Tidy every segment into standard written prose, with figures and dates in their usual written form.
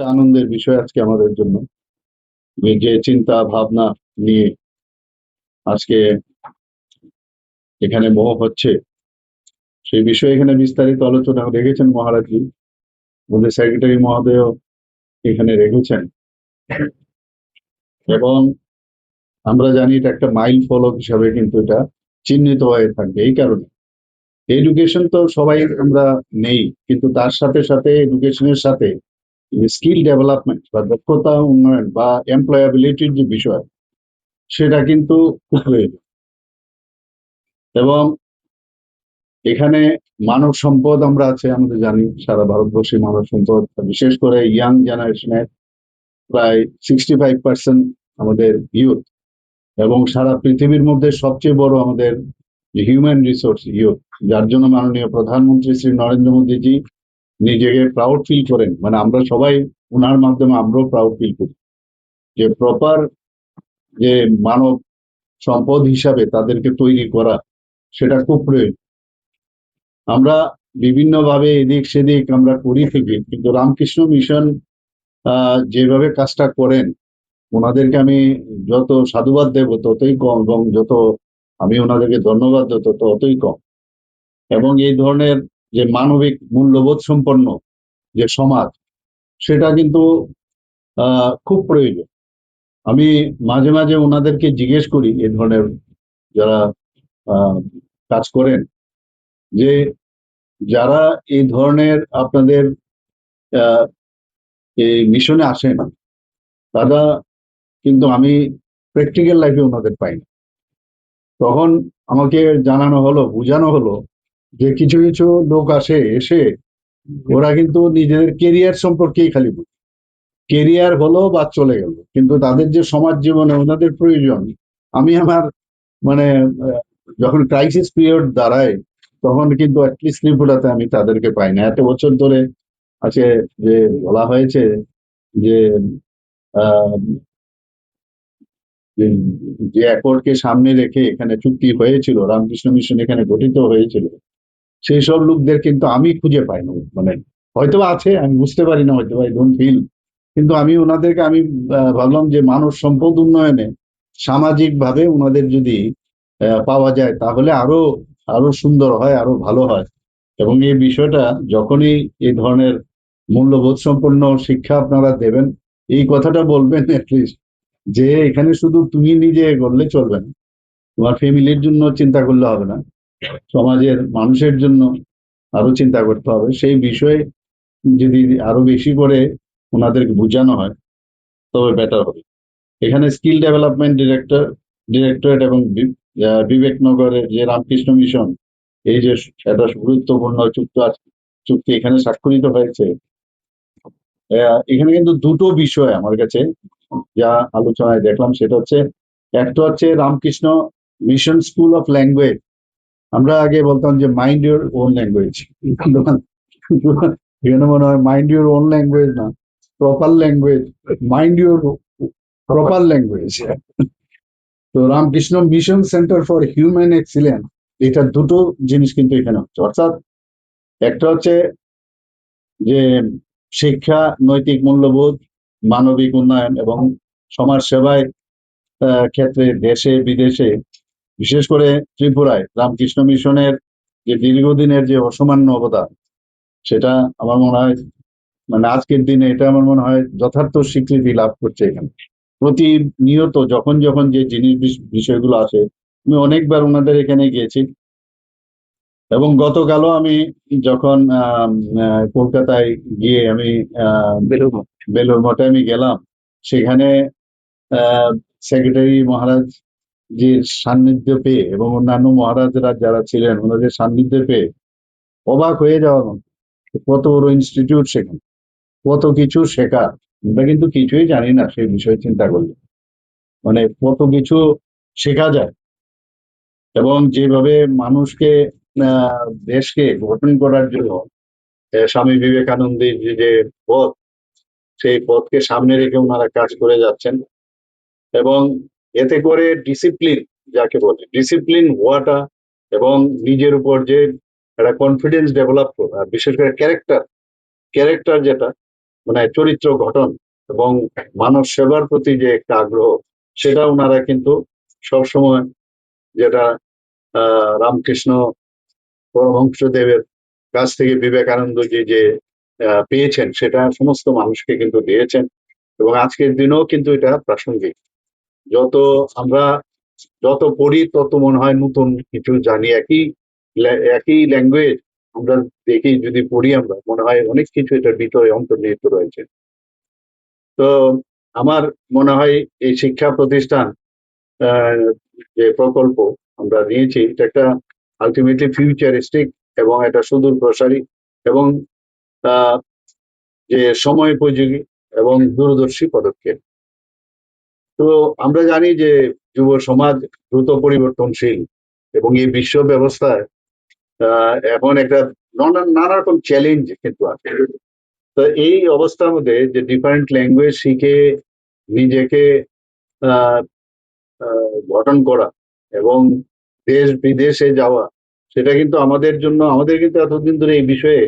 একটা আনন্দের বিষয় আজকে আমাদের জন্য। যে চিন্তা ভাবনা নিয়ে আজকে এখানে হচ্ছে সেই বিষয়ে এখানে বিস্তারিত আলোচনা রেখেছেন মহারাজজি, আমাদের সেক্রেটারি মহোদয় এখানে রেখেছেন। এবং আমরা জানি এটা একটা মাইল ফলক হিসাবে কিন্তু এটা চিহ্নিত হয়ে থাকবে। এই কারণে এডুকেশন তো সবাই আমরা নেই, কিন্তু তার সাথে সাথে এডুকেশনের সাথে স্কিল ডেভেলপমেন্ট বা দক্ষতা উন্নয়ন বা এমপ্লয়াবিলিটির যে বিষয়, সেটা কিন্তু খুব প্রয়োজন। এবং এখানে মানব সম্পদ আমরা আছে, আমাদের জানি সারা ভারতবর্ষে মানব সম্পদ, বিশেষ করে ইয়াং জেনারেশনের প্রায় 65% আমাদের ইউথ, এবং সারা পৃথিবীর মধ্যে সবচেয়ে বড় আমাদের হিউম্যান রিসোর্স ইউথ, যার জন্য মাননীয় প্রধানমন্ত্রী শ্রী নরেন্দ্র মোদীজি নিজেকে প্রাউড ফিল করেন। মানে আমরা সবাই ওনার মাধ্যমে আমরাও প্রাউড ফিল করি যে প্রপার যে মানব সম্পদ হিসাবে তাদেরকে তৈরি করা, সেটা খুব প্রয়োজন। আমরা বিভিন্নভাবে এদিক সেদিক আমরা করি থেকে, কিন্তু রামকৃষ্ণ মিশন যেভাবে কাজটা করেন, ওনাদেরকে আমি যত সাধুবাদ দেব ততই কম, এবং যত আমি ওনাদেরকে ধন্যবাদ দেব ততই কম। এবং এই ধরনের যে মানবিক মূল্যবোধ সম্পন্ন যে সমাজ, সেটা কিন্তু খুব প্রয়োজন। আমি মাঝে মাঝে ওনাদেরকে জিজ্ঞেস করি, এই ধরনের যারা কাজ করেন, যে যারা এই ধরনের আপনাদের এই মিশনে আসেন, তারা কিন্তু আমি প্র্যাকটিক্যাল লাইফে ওনাদের পাই না। তখন আমাকে জানানো হলো, বোঝানো হলো যে কিছু কিছু লোক এসে ওরা কিন্তু নিজেদের কেরিয়ার সম্পর্কেই খালি বুঝে, কেরিয়ার হলো বা চলে গেল, কিন্তু তাদের যে সমাজ জীবনে ওনাদের প্রয়োজন, আমি আমার মানে যখন ক্রাইসিস পিরিয়ড দাঁড়ায়, তখন কিন্তু অ্যাটলিস্ট ত্রিপুরাতে আমি তাদেরকে পাই না। এত বছর ধরে আছে যে বলা হয়েছে যে আহ, যে অ্যাকর্ডকে সামনে রেখে এখানে চুক্তি হয়েছিল, রামকৃষ্ণ মিশন এখানে গঠিত হয়েছিল, সেই সব লোকদের কিন্তু আমি খুঁজে পাই না। মানে হয়তো আছে, আমি বুঝতে পারি না, হয়তো আই ডোন্ট ফিল, কিন্তু আমি ওনাদেরকে আমি ভাবলাম যে মানব সম্পদ উন্নয়নে সামাজিক ভাবে ওনাদের যদি পাওয়া যায়, তাহলে আরো আরো সুন্দর হয়, আরো ভালো হয়। এবং এই বিষয়টা যখনই এই ধরনের মূল্যবোধ সম্পন্ন শিক্ষা আপনারা দেবেন, এই কথাটা বলবেন অ্যাটলিস্ট, যে এখানে শুধু তুমি নিজে করলে চলবে না, তোমার ফ্যামিলির জন্য চিন্তা করলে হবে না, সমাজের মানুষের জন্য আরো চিন্তা করতে হবে। সেই বিষয়ে যদি আরো বেশি করে ওনাদেরকে বোঝানো হয়, তবে বেটার হবে। এখানে স্কিল ডেভেলপমেন্ট ডিরেক্টরেট এবং বিবেকনগরের যে রামকৃষ্ণ মিশন, এই যে একটা গুরুত্বপূর্ণ চুক্তি এখানে স্বাক্ষরিত হয়েছে, এখানে কিন্তু দুটো বিষয় আমার কাছে যা আলোচনায় দেখলাম, সেটা হচ্ছে, একটা হচ্ছে Ramakrishna mission school of language. আমরা আগে বলতাম যে মাইন্ড ইউর ওন ল্যাঙ্গুয়েজ, এখানে মনে হয় মাইন্ড ইউর ওন ল্যাঙ্গুয়েজ না, proper language, mind your proper language. তো Ramakrishna Mission Centre for Human Excellence, এটা দুটো জিনিস কিন্তু এখানে হচ্ছে। অর্থাৎ একটা হচ্ছে যে শিক্ষা, নৈতিক মূল্যবোধ, মানবিক উন্নয়ন এবং সমাজ সেবায় ক্ষেত্রে দেশে বিদেশে, বিশেষ করে ত্রিপুরায় রামকৃষ্ণ মিশনের যে দীর্ঘদিনের যে অসামান্য অবদান, সেটা আমার মনে হয়, মানে আজকের দিনে এটা আমার মনে হয় যথার্থ স্বীকৃতি লাভ করছে এখানে। প্রতিনিয়ত যখন যখন যে বিষয়গুলো আসে, আমি অনেকবার ওনাদের এখানে গিয়েছি। এবং গতকালও আমি যখন কলকাতায় গিয়ে আমি বেলুর মঠে আমি গেলাম, সেখানে সেক্রেটারি মহারাজ যে সান্নিধ্য পেয়ে এবং অন্যান্য মহারাজরা যারা ছিলেন ওনাদের সান্নিধ্য পেয়ে অবাক হয়ে যাওয়ার মতো। কত বড় ইনস্টিটিউট, সেখানে কত কিছু শেখা, আমরা কিন্তু কিছুই জানি না সেই বিষয়ে চিন্তা করলে, মানে কত কিছু শেখা যায়। এবং যেভাবে মানুষকে দেশকে গঠন করার জন্য স্বামী বিবেকানন্দের যে পথ, সেই পথকে সামনে রেখে ওনারা কাজ করে যাচ্ছেন। এবং এতে করে ডিসিপ্লিন, যাকে বলে ডিসিপ্লিন হওয়াটা, এবং নিজের উপর যে একটা কনফিডেন্স ডেভেলপ করা, আর বিশেষ করে ক্যারেক্টার যেটা, মানে চরিত্র গঠন এবং মানব সেবার প্রতি যে একটা আগ্রহ, সেটা ওনারা কিন্তু সবসময়, যেটা রামকৃষ্ণ পরমহংসদেবের কাছ থেকে বিবেকানন্দজি যে পেয়েছেন, সেটা সমস্ত মানুষকে কিন্তু দিয়েছেন। এবং আজকের দিনেও কিন্তু এটা প্রাসঙ্গিক। যত আমরা যত পড়ি তত মনে হয় নতুন কিছু জানি। একই ল্যাঙ্গুয়েজ আমরা দেখি, যদি পড়ি আমরা মনে হয় অনেক কিছু এটার ভিতরে অন্তর্নিহিত রয়েছে। তো আমার মনে হয় এই শিক্ষা প্রতিষ্ঠান যে প্রকল্প আমরা নিয়েছি, এটা একটা আলটিমেটলি ফিউচারিস্টিক এবং এটা সুদূর প্রসারী এবং আহ, যে সময়োপযোগী এবং দূরদর্শী পদক্ষেপ। তো আমরা জানি যে যুব সমাজ দ্রুত পরিবর্তনশীল এবং এই বিশ্ব ব্যবস্থায় এখন একটা নানা রকম চ্যালেঞ্জ কিন্তু আছে। তো এই অবস্থার মধ্যে যে ডিফারেন্ট ল্যাঙ্গুয়েজ শিখে নিজেকে আহ, গঠন করা এবং দেশ বিদেশে যাওয়া, সেটা কিন্তু আমাদের জন্য, আমাদের কিন্তু এতদিন ধরে এই বিষয়ে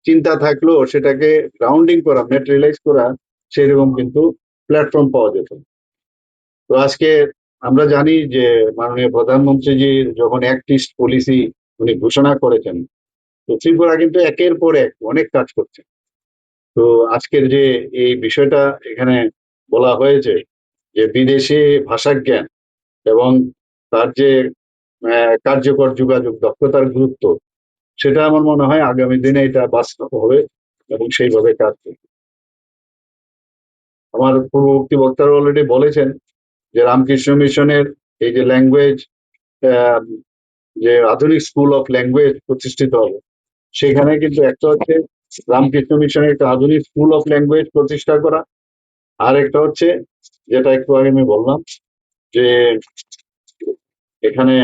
চিন্তা থাকলেও সেটাকে গ্রাউন্ডিং করা, ম্যাটেরিয়ালাইজ করা, সেরকম কিন্তু প্ল্যাটফর্ম পাওয়া যেত না। তো আজকে আমরা জানি যে মাননীয় প্রধানমন্ত্রীজি যখন অ্যাক্ট ইস্ট পলিসি উনি ঘোষণা করেছেন, তো ত্রিপুরা কিন্তু একের পর এক অনেক কাজ করছে। তো আজকের যে এই বিষয়টা এখানে বলা হয়েছে যে বিদেশি ভাষা জ্ঞান এবং তার যে কার্যকর যোগাযোগ দক্ষতার গুরুত্ব, সেটা আমার মনে হয় আগামী দিনে এটা বাস্তব হবে এবং সেইভাবে কাজ করবে। আমার পূর্ববর্তী বক্তারা অলরেডি বলেছেন যে রামকৃষ্ণ মিশনের এই যে ল্যাঙ্গুয়েজ, যে আধুনিক স্কুল অফ ল্যাঙ্গুয়েজ প্রতিষ্ঠিত হবে, সেখানে কিন্তু একটা হচ্ছে রামকৃষ্ণ মিশনের একটা আধুনিক স্কুল অফ ল্যাঙ্গুয়েজ প্রতিষ্ঠা করা, আর একটা হচ্ছে যেটা একটু আগে আমি বললাম যে এখানে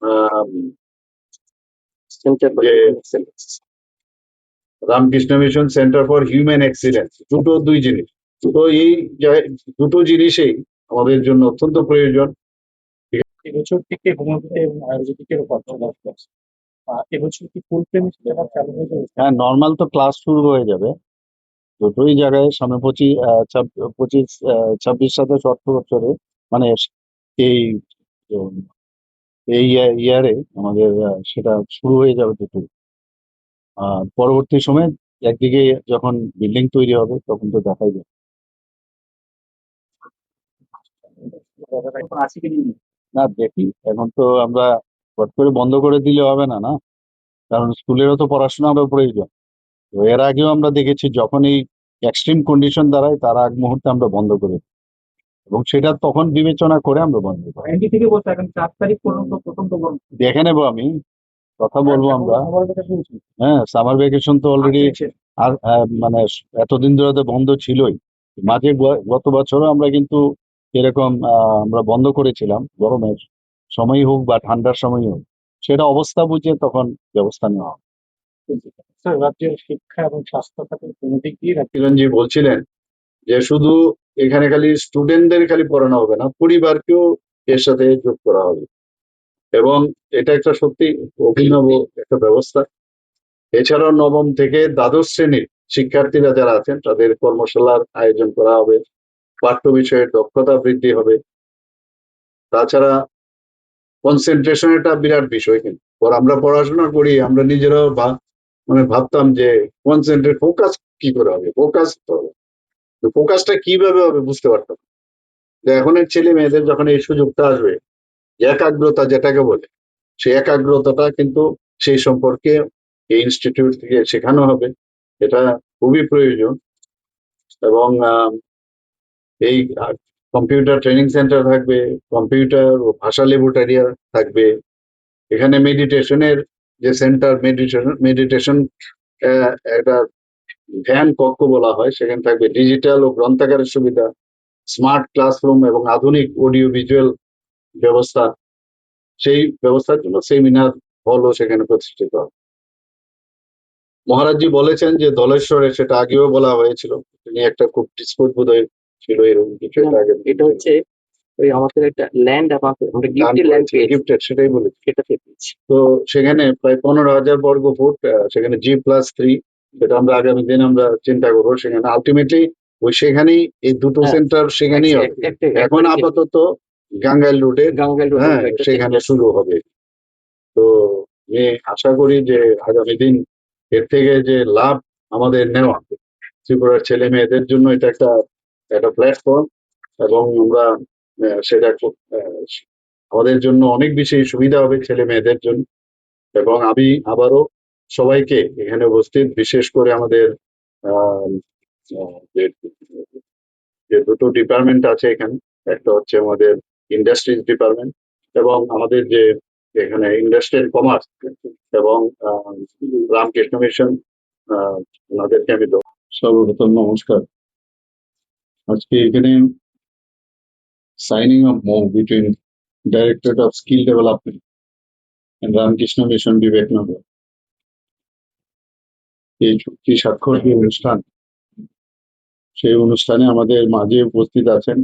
আহ, যে Ramakrishna Mission Centre for Human excellence, দুই জিনিস। তো এই দুটো জিনিসই আমাদের জন্য অত্যন্ত প্রয়োজন। এবছর থেকে হোমিওপ্যাথি এবং আয়ুর্বেদিকের উপর এবছর কি ফুল প্রেমিস্ট্রি আবার চালু হয়ে যাবে? হ্যাঁ, নর্মাল তো ক্লাস শুরু হয়ে যাবে দুটোই জায়গায় সামনে 25-26-27-28 মানে এই উম, এই ইয়ারে আমাদের সেটা শুরু হয়ে যাবে দুটো। পরবর্তী সময়ে একদিকে যখন বিল্ডিং তৈরি হবে তখন তো দেখাই যাবে। এখন আছে কি নেই? না, দেখি, এখন তো আমরা হট করে বন্ধ করে দিলে হবে না, না? কারণ স্কুলেরও তো পড়াশোনা আমরা প্রয়োজন। তো এর আগেও আমরা দেখেছি যখন এই এক্সট্রিম কন্ডিশন দাঁড়ায় তার আগ মুহূর্তে আমরা বন্ধ করে দিই। এবং সেটা তখন বিবেচনা করে আমরা বন্ধ করি। এনডি থেকে বলছে এখন 4 তারিখ পর্যন্ত প্রথম তো বন্ধ। দেখে নেবো, আমি কথা বলবো আমরা। সবার কথা শুনছি। হ্যাঁ, সামার ভ্যাকেশন তো অলরেডি আচ্ছা, আর মানে এতদিন ধরে তো বন্ধ ছিলই। মাঝে গত বছরও আমরা কিন্তু এরকম আমরা বন্ধ করেছিলাম, গরমের সময় হোক বা ঠান্ডার সময় হোক, সেটা অবস্থা বুঝে তখন ব্যবস্থা নেওয়া হবে। স্যার রাজ্যের শিক্ষা এবং স্বাস্থ্য খাতের কোনো দিক দিয়ে কিরণজি বলছিলেন যে শুধু এখানে খালি স্টুডেন্টদের খালি পড়ানো হবে না, পরিবারকেও এর সাথে যোগ করা হবে। এবং এটা একটা সত্যি অভিনব একটা ব্যবস্থা। এছাড়াও নবম থেকে দ্বাদশ শ্রেণীর শিক্ষার্থীরা যারা আছেন তাদের কর্মশালার আয়োজন করা হবে, পাঠ্য বিষয়ের দক্ষতা বৃদ্ধি হবে। তাছাড়া কনসেন্ট্রেশন একটা বিরাট বিষয়, কিন্তু আমরা পড়াশোনা করি আমরা নিজেরাও মানে ভাবতাম যে কনসেন্ট্রেট ফোকাস কি করে হবে, ফোকাস হবে, তো ফোকাসটা কিভাবে হবে বুঝতে পারতাম। তো এখনের ছেলে মেয়েদের যখন এই সুযোগটা আসবে, একাগ্রতা যেটাকে বলে, সেই একাগ্রতাটা কিন্তু সেই সম্পর্কে এই ইনস্টিটিউট থেকে শেখানো হবে। এটা খুবই প্রয়োজন। এবং এই কম্পিউটার ট্রেনিং সেন্টার থাকবে, কম্পিউটার ও ভাষা ল্যাবরেটরি থাকবে। এখানে মেডিটেশনের যে সেন্টার, মেডিটেশন একটা ধ্যান কক্ষ বলা হয়, সেখানে থাকবে ডিজিটাল ও গ্রন্থাগারের সুবিধা, স্মার্ট ক্লাসরুম এবং আধুনিক অডিও ভিজুয়াল ব্যবস্থা। সেই ব্যবস্থার জন্য সেমিনার হলও সেখানে প্রতিষ্ঠিত হবে। মহারাজজি বলেছেন যে ধলেশ্বরে, সেটা আগেও বলা হয়েছিল, তিনি একটা খুব ডিসপুট বোধহয় ছিল এরকম কিছু একটা আগে। এটা হচ্ছে ওই আমাদের একটা ল্যান্ড আমাদের আমরা গিফটেড ল্যান্ড পেয়েছি, গিফটেড, সেটাই বলেছি। সেটা পেয়েছি। তো সেখানে প্রায় 15,000 বর্গ ফুট, সেখানে G+3 সেটা আমরা আগামী দিন আমরা চিন্তা করবো। সেখানে আলটিমেটলি সেখানেই এই দুটো হ্যাঁ, সেন্টার সেখানেই হবে। এখন আপাতত গাঙ্গাইল রুটে হ্যাঁ সেখানে শুরু হবে। তো আমি আশা করি যে আগামী দিন এর থেকে যে লাভ আমাদের নেওয়া ত্রিপুরার ছেলে মেয়েদের জন্য এটা একটা একটা প্ল্যাটফর্ম, এবং আমরা সেটা খুব আমাদের জন্য অনেক বেশি সুবিধা হবে ছেলে মেয়েদের জন্য। এবং আমি আবারও সবাইকে এখানে উপস্থিত, বিশেষ করে আমাদের আহ, যে যে দুটো ডিপার্টমেন্ট আছে এখানে, একটা হচ্ছে আমাদের ইন্ডাস্ট্রিজ ডিপার্টমেন্ট এবং আমাদের যে এখানে ইন্ডাস্ট্রিয়াল কমার্স এবং রামকৃষ্ণ মিশন, ওনাদেরকে আমি সর্বপ্রথম নমস্কার। আজকে এখানে signing of MoU between directorate of skill development and Ramakrishna Mission Vivekanagar, এই চুক্তি স্বাক্ষর যে অনুষ্ঠান, সেই অনুষ্ঠানে আমাদের মাঝে উপস্থিত আছেন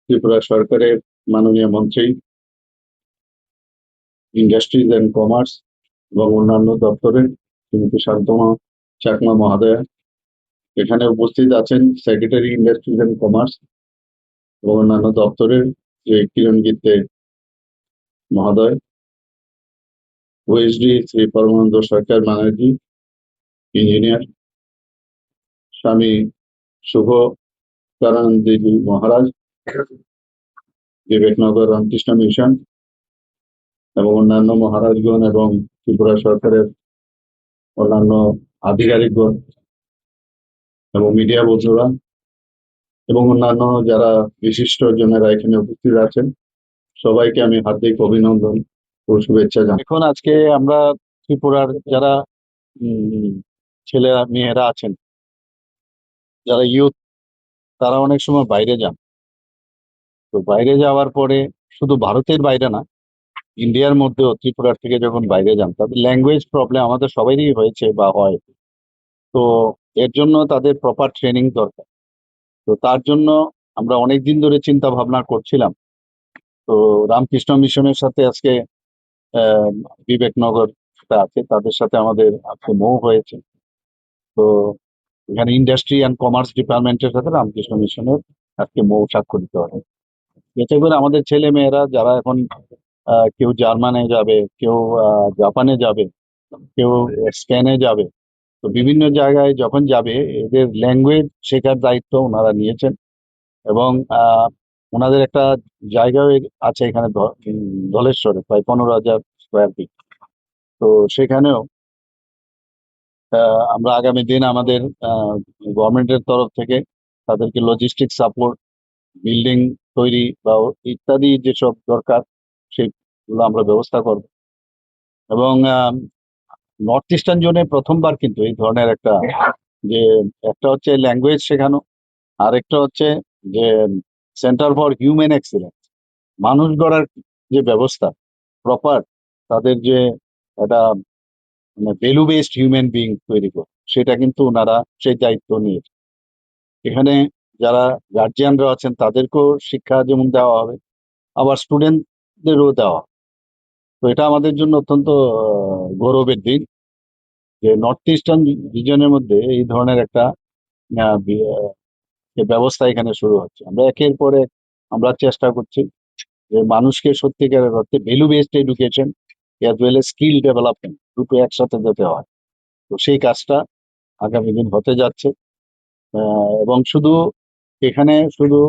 ত্রিপুরা সরকারের মাননীয় মন্ত্রী ইন্ডাস্ট্রিজ অ্যান্ড কমার্স এবং অন্যান্য দপ্তরের শ্রীমতী শান্তমা চাকমা মহোদয়া। এখানে উপস্থিত আছেন সেক্রেটারি ইন্ডাস্ট্রিজ অ্যান্ড কমার্স এবং অন্যান্য দপ্তরের যে কিরণ গীতে মহোদয়, ওএসডি শ্রী পরমানন্দ সরকার ব্যানার্জি, ইঞ্জিনিয়ার স্বামী শুভ কারানন্দ দেবী মহারাজ, বিবেকনগর রামকৃষ্ণ মিশন এবং অন্যান্য মহারাজগণ এবং ত্রিপুরা সরকারের অন্যান্য আধিকারিকগণ এবং মিডিয়া বন্ধুরা এবং অন্যান্য যারা বিশিষ্ট জনেরা এখানে উপস্থিত আছেন, সবাইকে আমি হার্দিক অভিনন্দন ও শুভেচ্ছা জানাই। এখন আজকে আমরা ত্রিপুরার যারা ছেলেরা মেয়েরা আছেন, যারা ইউথ, তারা অনেক সময় বাইরে যান। তো বাইরে যাওয়ার পরে শুধু ভারতের বাইরে না, ইন্ডিয়ার মধ্যেও ত্রিপুরার থেকে যখন বাইরে যান, তাদের ল্যাঙ্গুয়েজ প্রবলেম আমাদের সবারই হয়েছে বা হয়। তো এর জন্য তাদের প্রপার ট্রেনিং দরকার। তো তার জন্য আমরা অনেক দিন ধরে চিন্তা ভাবনা করছিলাম। তো রামকৃষ্ণ মিশনের সাথে আজকে বিবেকনগর আছে, তাদের সাথে আমাদের আজকে মৌ হয়েছে। তো এখানে ইন্ডাস্ট্রি অ্যান্ড কমার্স ডিপার্টমেন্টের সাথে রামকৃষ্ণ মিশনের আজকে মৌ স্বাক্ষরিত হবে। এতে করে আমাদের ছেলে মেয়েরা যারা এখন কেউ জার্মানে যাবে, কেউ জাপানে যাবে, কেউ স্পেনে যাবে, তো বিভিন্ন জায়গায় যখন যাবে এদের ল্যাঙ্গুয়েজ শেখার দায়িত্ব ওনারা নিয়েছেন। এবং ওনাদের একটা জায়গাও আছে এখানে ধলেশ্বরে, প্রায় 15,000 স্কোয়ার ফিট। তো সেখানেও আমরা আগামী দিন আমাদের গভর্নমেন্টের তরফ থেকে তাদেরকে লজিস্টিক সাপোর্ট, বিল্ডিং তৈরি বা ইত্যাদি যেসব দরকার সেগুলো আমরা ব্যবস্থা করব। এবং নর্থ ইস্টার্ন জোনে প্রথমবার কিন্তু এই ধরনের একটা যে একটা হচ্ছে ল্যাঙ্গুয়েজ শেখানো, আর একটা হচ্ছে যে সেন্টার ফর হিউম্যান এক্সিলেন্স, মানুষ গড়ার যে ব্যবস্থা প্রপার, তাদের যে একটা মানে ভ্যালু বেসড হিউম্যান বিং তৈরি করে, সেটা কিন্তু ওনারা সেই দায়িত্ব নিয়েছে। এখানে যারা গার্জিয়ানরা আছেন তাদেরকেও শিক্ষা যেমন দেওয়া হবে, আবার স্টুডেন্টদেরও দেওয়া হবে। তো এটা আমাদের জন্য অত্যন্ত গৌরবের দিন যে নর্থ ইস্টার্ন রিজনের মধ্যে এই ধরনের একটা ব্যবস্থা এখানে শুরু হচ্ছে। আমরা একের পর এক আমরা চেষ্টা করছি যে মানুষকে সত্যিকারের অর্থে value based education as well as skill development দুটো একসাথে যেতে হয়। তো সেই কাজটা আগামী দিন হতে যাচ্ছে। এবং শুধু এখানে শুধু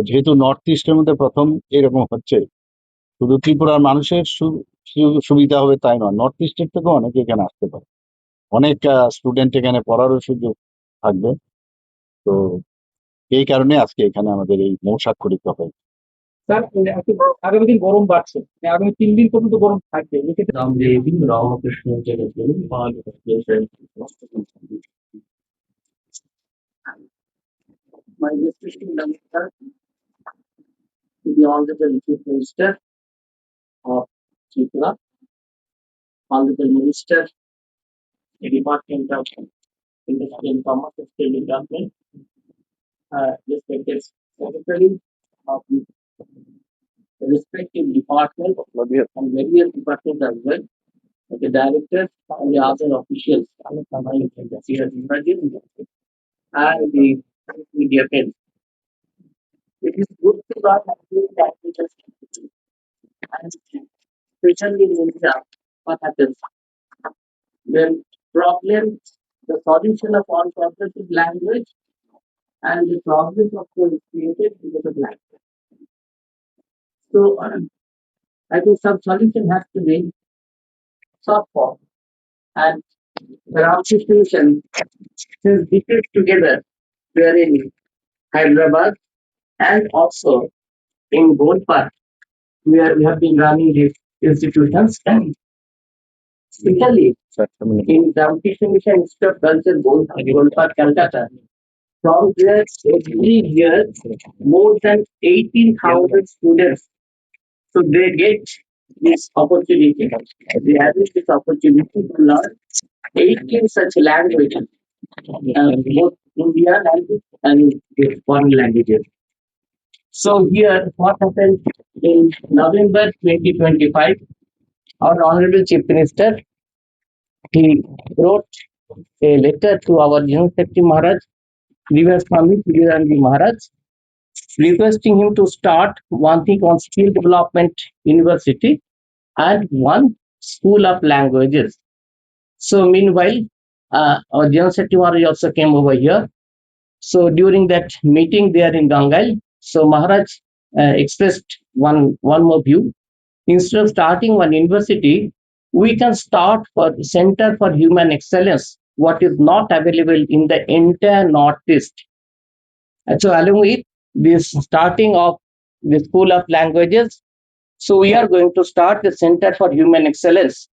যেহেতু নর্থ ইস্টের মধ্যে প্রথম এরকম হচ্ছে, শুধু ত্রিপুরার মানুষের সুবিধা হবে তাই নয়, নর্থ ইস্টের থেকেও অনেকে এখানে আসতে পারে, অনেক স্টুডেন্ট এখানে পড়ারও সুযোগ থাকবে। তো এই কারণে আজকে এখানে আমাদের এই মৌ স্বাক্ষরিত হয়। স্যার আগামী দিন গরম বাড়ছে, আগামী 3 দিন পর্যন্ত গরম থাকবে, এক্ষেত্রে রামদেবী রামকৃষ্ণ জগৎগুরু My distinguished minister, to the Honorable Chief Minister of Tripura, Honorable Minister, the Department of Industry and Commerce and Skill Development, respected Secretary of the respective department and various departments as well, the directors and the other officials here emerging and the media friends. It is good to learn languages and especially in India, what happens when problems, the solution of all problems is language and the problems of course is created because of language. So I think some solution has to be sought for and there are institutions since decades together where in Hyderabad and also in Golpark where we have been running these institutions and especially in Ramkrishna Mission Institute of Culture Golpark, Calcutta. From there every year more than 18,000 students. So they get this opportunity, they have this opportunity to learn 18 such languages, both Indian and foreign languages. So here, what happened in November 2025, our Honorable Chief Minister, he wrote a letter to our General Secretary Maharaj, Divya Swami Sriranji Maharaj, requesting him to start one thing on skill development university and one school of languages. So meanwhile, our General Secretary Maharaj also came over here. So during that meeting there in Dangal, so Maharaj expressed one more view. Instead of starting one university, we can start for Center for Human Excellence, what is not available in the entire Northeast. And so along with this starting of the School of Languages, so we are going to start the Center for Human Excellence